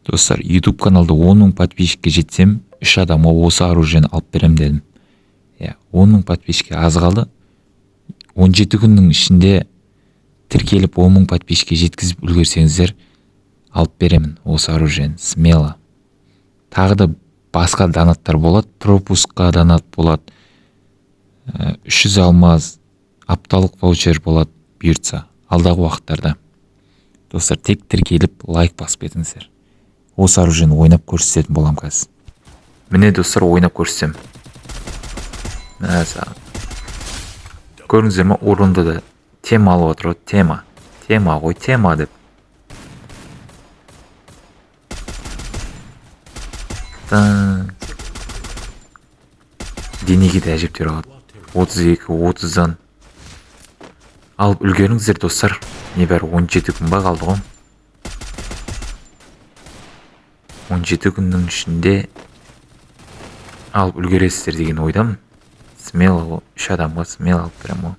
Достар, YouTube каналда 10 мың подписчикке жетсем, 3 адамға осы оружиені алып берем дедім. 10 мың подписчикке аз қалды. 17 күннің ішінде тіркеліп 10 мың подписчикке жеткізіп үлгерсеңіздер, алып беремін осы оружиені, смело. Тағы да басқа донаттар болады, пропускқа донат болады, 300 алмаз, апталық ваучер болады бұйыртса, алдағы уақыттарда. Достар, тек тіркеліп лайк басып кетіңіздер. Осы оружиені ойнап көрсететін болам қазір. Міне достар, ойнап көрсетсем. Көріңіздер ме, орынды да тема алып отыр, тема. Тема ғой, тема деп. Денеге де әжептер алады. 32-30-дан. Алып үлгеріңіздер достар. Небәрі 17 күн ба қалды ғой. 17 күннің ішінде алып үлгересіздер деген ойдамын. Смело, 3 адамға смело алып берем ғой.